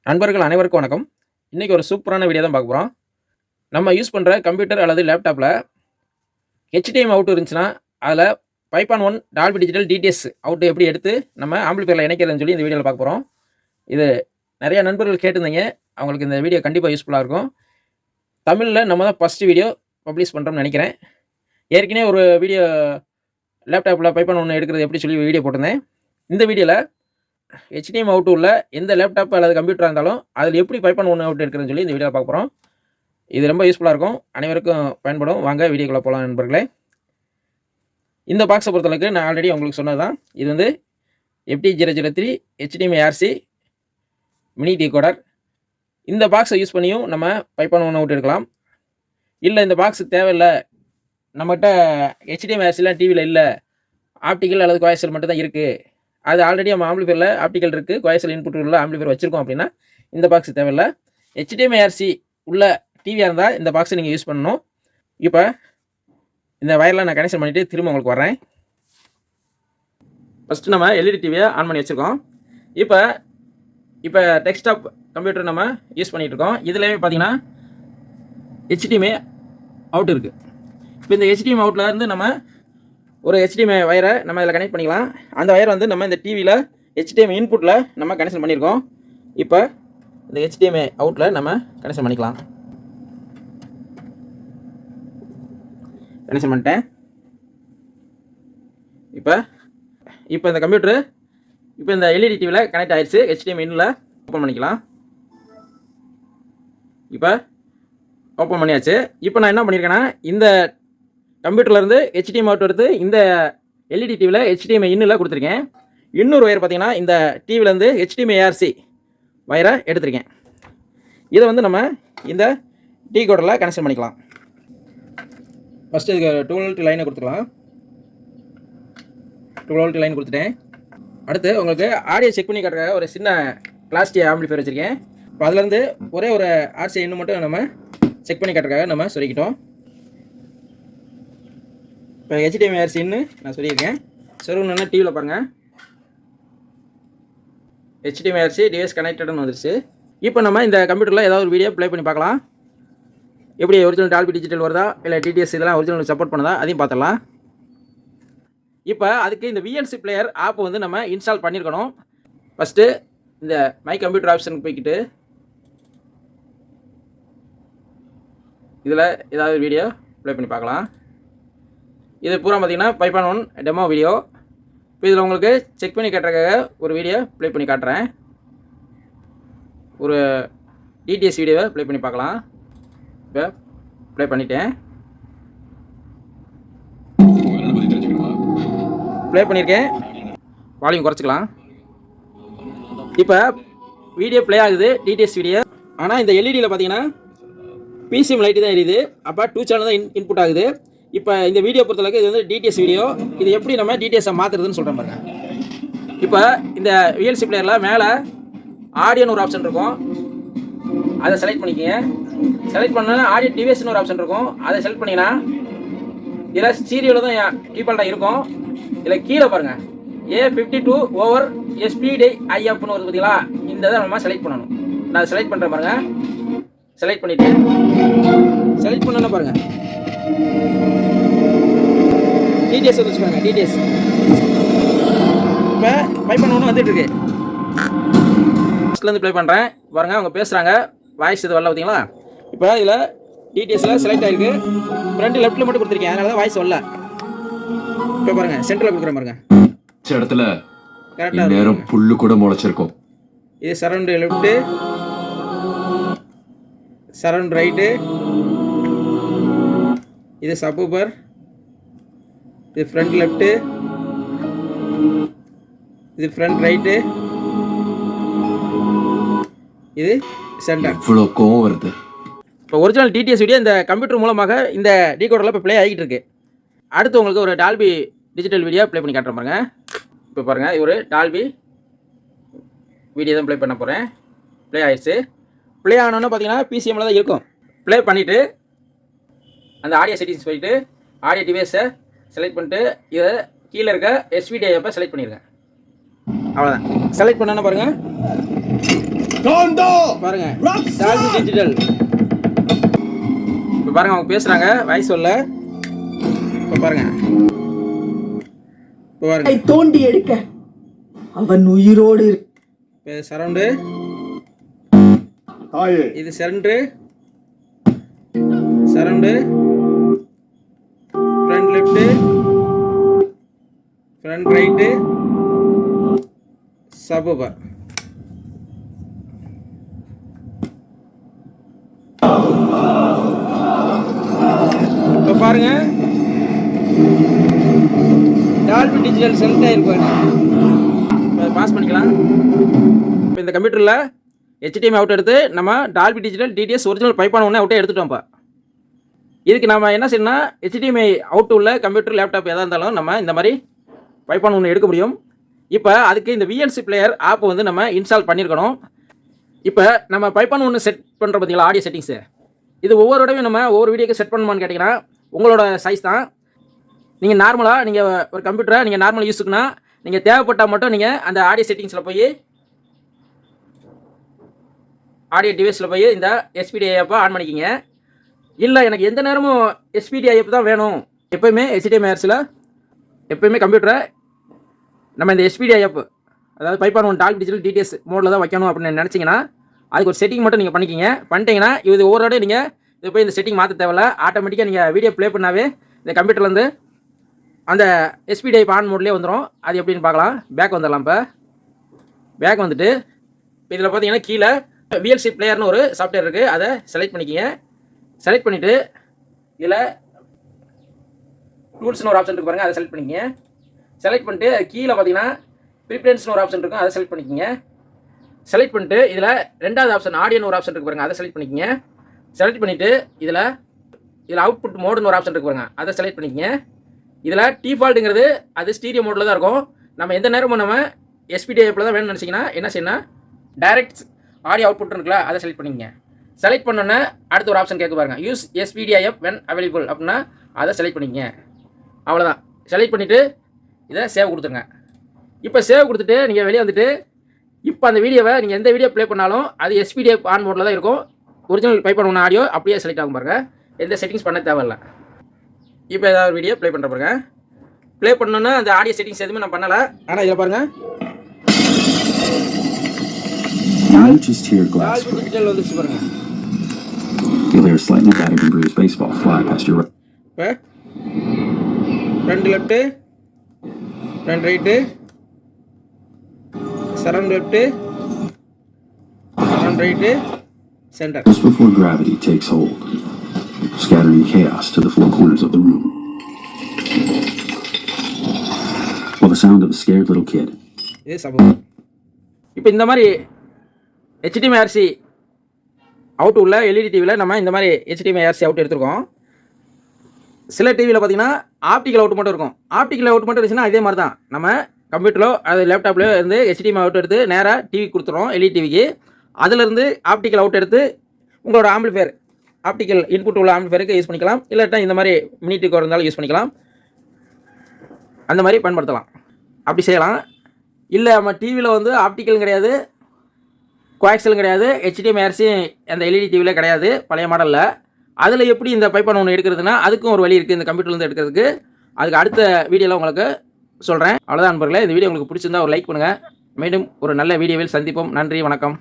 நண்பர்கள் அனைவருக்கும் வணக்கம். இன்னைக்கு ஒரு சூப்பரான வீடியோ தான் பார்க்க போறோம். நம்ம யூஸ் பண்ற கம்ப்யூட்டர் அல்லது லேப்டாப்ல HDMI அவுட் இருந்துச்சுன்னா, அதில 5.1 டால்பி டிஜிட்டல் டிடிஎஸ் அவுட் எப்படி எடுத்து நம்ம ஆம்பிளிஃபையர்ல இணைக்கிறதுன்னு சொல்லி இந்த வீடியோல பார்க்க போறோம். இது நிறைய நண்பர்கள் கேட்டிருந்தீங்க. அவங்களுக்கு இந்த வீடியோ கண்டிப்பா யூஸ்ஃபுல்லா இருக்கும். தமிழ்ல நம்ம தான் ஃபர்ஸ்ட் வீடியோ பப்ளிஷ் பண்றோம்னு நினைக்கிறேன். ஏற்கனவே ஒரு வீடியோ லேப்டாப்ல 5.1 எடுக்கிறது எப்படி சொல்லி வீடியோ போட்டிருந்தேன். இந்த வீடியோல HDMI அவுட் உள்ள எந்த லேப்டாப் அல்லது கம்ப்யூட்டரா இருந்தாலும் அதில் எப்படி 5.1 அவுட் எடுக்கிறதுன்னு சொல்லி இந்த வீடியோல பார்க்க போறோம். இது ரொம்ப யூஸ்ஃபுல்லா இருக்கும். அனைவருக்கும் பயன்படும். வாங்க வீடியோக்குள்ள போலாம் நண்பர்களே. இந்த பாக்ஸை பொறுத்தளவுக்கு நான் ஆல்ரெடி உங்களுக்கு சொன்னதுதான். இது வந்து FD003 HDMI RC mini decoder. இந்த பாக்ஸை யூஸ் பண்ணியும் நம்ம 5.1 அவுட் எடுக்கலாம். இல்லை இந்த பாக்ஸ் தேவையில்ல, நம்மகிட்ட HDMI RCலாம் டிவியில் இல்லை, ஆப்டிக்கல் அல்லது கோயசல் மட்டும் தான் இருக்குது, அது ஆல்ரெடி நம்ம ஆம்பிளிஃபையரில் ஆப்டிக்கல் இருக்குது, கோயசல் இன்புட் உள்ள ஆம்பிளிஃபையர் வச்சுருக்கோம் அப்படின்னா இந்த பாக்ஸ் தேவையில்லை. HDMI RC உள்ள டிவியாக இருந்தால் இந்த பாக்ஸை நீங்கள் யூஸ் பண்ணணும். இப்போ இந்த வயர்லாம் நான் கனெக்ஷன் பண்ணிவிட்டு திரும்ப உங்களுக்கு வரேன். ஃபஸ்ட்டு நம்ம LED டிவியை ஆன் பண்ணி வச்சுருக்கோம். இப்போ டெஸ்க்டாப் கம்ப்யூட்டர் நம்ம யூஸ் பண்ணிகிட்டு இருக்கோம். இதுலேயே பார்த்தீங்கன்னா HDMI அவுட் இருக்குது. இப்போ இந்த HDMI அவுட்டில் இருந்து நம்ம ஒரு HDMI வயரை நம்ம இதில் கனெக்ட் பண்ணிக்கலாம். அந்த வயர் வந்து நம்ம இந்த டிவியில் HDMI இன்புட்டில் நம்ம கனெக்ஷன் பண்ணியிருக்கோம். இப்போ இந்த HDMI அவுட்டில் நம்ம கனெக்ஷன் பண்ணிக்கலாம். கனெக்ஷன் பண்ணிட்டேன். இப்போ இந்த கம்ப்யூட்டரு இப்போ இந்த LED டிவியில் கனெக்ட் ஆயிடுச்சு. HDMI இன்னில் ஓப்பன் பண்ணிக்கலாம். இப்போ ஓப்பன் பண்ணியாச்சு. இப்போ நான் என்ன பண்ணியிருக்கேன்னா, இந்த கம்ப்யூட்டர்லேருந்து HDMI அவுட் எடுத்து இந்த LED டிவியில் HDMI இன்னில் கொடுத்துருக்கேன். இன்னொரு ஒயர் பார்த்தீங்கன்னா இந்த டிவிலேருந்து HDMI RC வயரை எடுத்துருக்கேன். இதை வந்து நம்ம இந்த டிகோடரில் கனெக்ஷன் பண்ணிக்கலாம். ஃபஸ்ட்டு இதுக்கு 12 வோல்ட் லைனை கொடுத்துக்கலாம். 12 வோல்ட் லைன் கொடுத்துட்டேன். அடுத்து உங்களுக்கு ஆடியோ செக் பண்ணி காட்டுறதுக்காக ஒரு சின்ன பிளாஸ்டிக் ஆம்பிளிஃபையர் வச்சுருக்கேன். இப்போ அதுலேருந்து ஒரே ஒரு RC இன்னும் மட்டும் நம்ம செக் பண்ணி காட்டுறதுக்காக நம்ம சொல்லிக்கிட்டோம். இப்போ HDMI RC இன்னும் நான் சொல்லியிருக்கேன். சொருகணுன்னா டிவியில் பாருங்கள், HDMI RC டிவைஸ் கனெக்டட்னு வந்துருச்சு. இப்போ நம்ம இந்த கம்ப்யூட்டரில் ஏதாவது ஒரு வீடியோ ப்ளே பண்ணி பார்க்கலாம். எப்படி ஒரிஜினல் டால்பி டிஜிட்டல் வருதா இல்லை டிடிஎஸ் இதெல்லாம் ஒரிஜினல் சப்போர்ட் பண்ணுதா அதையும் பார்த்துடலாம். இப்போ அதுக்கு இந்த VLC பிளேயர் ஆப் வந்து நம்ம இன்ஸ்டால் பண்ணியிருக்கணும். ஃபஸ்ட்டு இந்த மை கம்ப்யூட்டர் ஆப்ஷனுக்கு போய்கிட்டு இதில் ஏதாவது வீடியோ ப்ளே பண்ணி பார்க்கலாம். இது பூரா பார்த்திங்கன்னா 5.1 டெமோ வீடியோ. இப்போ இதில் உங்களுக்கு செக் பண்ணி காட்டுறதுக்காக ஒரு வீடியோ ப்ளே பண்ணி காட்டுறேன். ஒரு டிடிஎஸ் வீடியோவை ப்ளே பண்ணி பார்க்கலாம். இப்போ ப்ளே பண்ணிட்டேன். ப்ளே பண்ணியிருக்கேன். வால்யூம் குறைச்சிக்கலாம். இப்போ வீடியோ ப்ளே ஆகுது, டிடிஎஸ் வீடியோ. ஆனால் இந்த எல்இடியில் பார்த்தீங்கன்னா பிசிஎம் லைட்டு தான் எரியுது. அப்போ 2 சேனல் தான் இன்புட் ஆகுது. இப்போ இந்த வீடியோ பொறுத்தளவுக்கு இது வந்து டிடிஎஸ் வீடியோ. இது எப்படி நம்ம டிடிஎஸ்ஸை மாற்றுறதுன்னு சொல்கிறேன் பாருங்க. இப்போ இந்த VLC பிளேயரில் மேலே ஆடியோன்னு ஒரு ஆப்ஷன் இருக்கும், அதை செலக்ட் பண்ணிக்கோங்க. செலக்ட் பண்ணால் ஆடியோ டிவைஸ்னு ஒரு ஆப்ஷன் இருக்கும், அதை செலக்ட் பண்ணிங்கன்னா இதில் சீரியலில் தான் டிஃபால்ட்டாக இருக்கும். இதில் கீழே பாருங்கள் A52/SPDIFன்னு வருது பார்த்தீங்களா, இந்த இதை நம்ம செலக்ட் பண்ணணும். நான் செலக்ட் பண்ணுறேன் பாருங்கள். செலக்ட் பண்ணிவிட்டு செலக்ட் பண்ணணும் பாருங்கள், டிடிஎஸ் வந்து வச்சுக்கோங்க. டிடிஎஸ் இப்போ 5.1 வந்துட்டு இருக்கு. ஃபஸ்ட்லேருந்து ப்ளே பண்ணுறேன் பாருங்கள். அவங்க பேசுகிறாங்க, வாய்ஸ் இது வரல பார்த்தீங்களா. இப்போ இதில் டிடிஎஸில் செலக்ட் ஆகிருக்கு. ஃப்ரண்ட் லெஃப்ட்டில் மட்டும் கொடுத்துருக்கேன், அதனால தான் வாய்ஸ் வரல. இப்போ பாருங்கள் சென்டரில் கொடுக்குறேன் பாருங்கள். இடத்துல கரெக்டாக நேரம் புல்லு கூட முளைச்சிருக்கும். இது சரௌண்ட் லெஃப்ட்டு, சரௌண்ட் ரைட்டு, இது சப்வூஃபர், இது ஃப்ரண்ட் லெஃப்ட்டு, இது ஃப்ரண்ட் ரைட்டு, இது சென்டர். இவ்வளோ கோவம் வருது. இப்போ ஒரிஜினல் டிடிஎஸ் வீடியோ இந்த கம்ப்யூட்டர் மூலமாக இந்த டிகோடரில் இப்போ ப்ளே ஆகிட்டு இருக்கு. அடுத்து உங்களுக்கு ஒரு டால்பி டிஜிட்டல் வீடியோ ப்ளே பண்ணி காட்டுறேன் பாருங்க. இப்போ பாருங்கள், இது ஒரு டால்பி வீடியோ தான் ப்ளே பண்ண போகிறேன். ப்ளே ஆகிடுச்சு. ப்ளே ஆனோன்னு பார்த்தீங்கன்னா பிசிஎம்மில் தான் இருக்கும். ப்ளே பண்ணிவிட்டு அந்த ஆடியோ செட்டிங்ஸ் போயிட்டு ஆடியோ டிவைஸை செலக்ட் பண்ணிட்டு இதை கீழே இருக்க SVDI செலக்ட் பண்ணிடுங்க. அவ்வளோதான். செலக்ட் பண்ணோன்னா பாருங்கள், பாருங்க டால்பி டிஜிட்டல். இப்போ பாருங்க அவங்க பேசுறாங்க வாய்ஸ் வரல. இப்போ பாருங்க தோண்டி எடுக்க அவன் உயிரோடு இப்போ சரவுண்டு, இது surround front left front right subwoofer. இப்போ பாருங்க டால்பி டிஜிட்டல் செலக்ட் ஆகிருப்பாங்க. இப்போ பாஸ் பண்ணிக்கலாம். இப்போ இந்த கம்ப்யூட்டரில் HDMI அவுட் எடுத்து நம்ம டால்பி டிஜிட்டல் டிடிஎஸ் ஒரிஜினல் 5.1 அவுட்டே எடுத்துட்டோம்ப்பா. இதுக்கு நம்ம என்ன செய்யணும்னா HDMI அவுட் உள்ள கம்ப்யூட்டர் லேப்டாப் எதாக இருந்தாலும் நம்ம இந்த மாதிரி 5.1 எடுக்க முடியும். இப்போ அதுக்கு இந்த VLC பிளேயர் ஆப் வந்து நம்ம இன்ஸ்டால் பண்ணியிருக்கணும். இப்போ நம்ம 5.1 செட் பண்ணுறோம் பார்த்தீங்களா ஆடியோ செட்டிங்ஸு, இது ஒவ்வொரு தடவையும் நம்ம ஒவ்வொரு வீடியோக்கு செட் பண்ணணுமான்னு கேட்டிங்கன்னா உங்களோட சைஸ் தான். நீங்கள் நார்மலாக நீங்கள் ஒரு கம்ப்யூட்டரை நீங்கள் நார்மல் யூஸுக்குன்னா நீங்கள் தேவைப்பட்டால் மட்டும் நீங்கள் அந்த ஆடியோ செட்டிங்ஸில் போய் ஆடியோ டிவைஸில் போய் இந்த SPDI ஆப்பை ஆன் பண்ணிக்கிங்க. இல்லை எனக்கு எந்த நேரமும் SPDI ஆப் தான் வேணும், எப்போயுமே HDMI எப்போயுமே கம்ப்யூட்டரை நம்ம இந்த SPDI ஆப் அதாவது 5.1 டால்பி டிஜிட்டல் டிடிஎஸ் மோடில் தான் வைக்கணும் அப்படின்னு நினச்சிங்கன்னா அதுக்கு ஒரு செட்டிங் மட்டும் நீங்கள் பண்ணிக்கிங்க. பண்ணிட்டீங்கன்னா இது ஒவ்வொரு தடவை நீங்கள் இது போய் இந்த செட்டிங் மாற்ற தேவையில்ல. ஆட்டோமேட்டிக்காக நீங்கள் வீடியோ ப்ளே பண்ணாவே இந்த கம்ப்யூட்டர்லேருந்து அந்த SPDI ஆன் மோட்லேயே வந்துடும். அது எப்படின்னு பார்க்கலாம். பேக் வந்துடலாம். இப்போ பேக் வந்துட்டு இதில் பார்த்தீங்கன்னா கீழே VLC பிளேயர்னு ஒரு சாஃப்ட்வேர் இருக்குது, அதை செலக்ட் பண்ணிக்கிங்க. செலக்ட் பண்ணிவிட்டு இதில் டூல்ஸ்னு ஒரு ஆப்ஷன் இருக்குது பாருங்கள், அதை செலக்ட் பண்ணிக்கிங்க. செலக்ட் பண்ணிட்டு கீழே பார்த்தீங்கன்னா ப்ரிஃபரன்ஸ்னு ஒரு ஆப்ஷன் இருக்கும், அதை செலக்ட் பண்ணிக்கிங்க. செலக்ட் பண்ணிட்டு இதில் ரெண்டாவது ஆப்ஷன் ஆடியோன்னு ஒரு ஆப்ஷன் இருக்குது பாருங்கள், அதை செலக்ட் பண்ணிக்கிங்க. செலக்ட் பண்ணிவிட்டு இதில் அவுட்புட் மோடுன்னு ஒரு ஆப்ஷன் இருக்குது பாருங்க, அதை செலக்ட் பண்ணிக்கிங்க. இதில் டிஃபால்ட்டுங்கிறது அது ஸ்டீரியோ மோடில் தான் இருக்கும். நம்ம எந்த நேரமும் நம்ம SPDI ஆப்பில் தான் வேணும்னு நினச்சிங்கன்னா என்ன செய்யணும், டைரக்ட் ஆடியோ அவுட்புட் இருக்குல்ல, அதை செலக்ட் பண்ணிக்கங்க. செலக்ட் பண்ணோன்னே அடுத்த ஒரு ஆப்ஷன் கேட்க பாருங்க, use SPDI app when available அப்படின்னா அதை செலக்ட் பண்ணிக்கங்க. அவ்வளோதான். செலக்ட் பண்ணிவிட்டு இதை சேவ் கொடுத்துருங்க. இப்போ சேவ் கொடுத்துட்டு நீங்கள் வெளியே வந்துட்டு இப்போ அந்த வீடியோவை நீங்கள் எந்த வீடியோ ப்ளே பண்ணாலும் அது SPDI ஆன் மோடில் தான் இருக்கும். ஒரிஜினல் 5.1 ஆடியோ அப்படியே செலக்ட் ஆகும் பாருங்கள், எந்த செட்டிங்ஸ் பண்ண தேவையில்லை. இப்போ ஏதாவது வீடியோ ப்ளே பண்ணுற பாருங்க. ப்ளே பண்ணோன்னா அந்த ஆடியோ செட்டிங்ஸ் எதுவுமே நான் பண்ணலை. ஆனால் இதில் பாருங்கள் டிஜிட்டல் வந்துச்சு பாருங்கள். இப்போ front left front right surround left surround right centre. Just before gravity takes hold, scattering chaos to the four corners of the room. Well, the sound of a scared little kid. இது சபூபர். இப்போ இந்த மாதிரி HDMI RC out உள்ள LED டிவியில் நம்ம இந்த மாதிரி HDMI RC out எடுத்துருக்கோம். சில டிவியில் பார்த்தீங்கன்னா ஆப்டிக்கல் அவுட் மட்டும் இருக்கும். ஆப்டிக்கல் அவுட் மட்டும் இருந்துச்சுன்னா இதே மாதிரி தான், நம்ம கம்ப்யூட்டரில் அது லேப்டாப்லேயோ இருந்து HDMI அவுட் எடுத்து நேராக டிவி கொடுத்துருவோம் LED டிவிக்கு. அதிலிருந்து ஆப்டிக்கல் அவுட் எடுத்து உங்களோட ஆம்பிளிஃபையர் ஆப்டிக்கல் இன்புட் உள்ள ஆம்பிளிஃபையருக்கு யூஸ் பண்ணிக்கலாம். இல்லாட்டா இந்த மாதிரி மினி டிக்கோ இருந்தாலும் யூஸ் பண்ணிக்கலாம், அந்த மாதிரி பயன்படுத்தலாம். அப்படி செய்யலாம். இல்லை நம்ம டிவியில் வந்து ஆப்டிக்கலும் கிடையாது, கோஆக்சலும் கிடையாது, HDMI RC அந்த LED டிவியில் கிடையாது பழைய மாடலில். அதில் எப்படி இந்த 5.1 எடுக்கிறதுனா அதுக்கும் ஒரு வழி இருக்குது இந்த கம்ப்யூட்டர்லேருந்து எடுக்கிறதுக்கு. அதுக்கு அடுத்த வீடியோவில் உங்களுக்கு சொல்கிறேன். அவ்வளோதான் நண்பர்களே. இந்த வீடியோ உங்களுக்கு பிடிச்சிருந்தா ஒரு லைக் பண்ணுங்கள். மீண்டும் ஒரு நல்ல வீடியோவில் சந்திப்போம். நன்றி, வணக்கம்.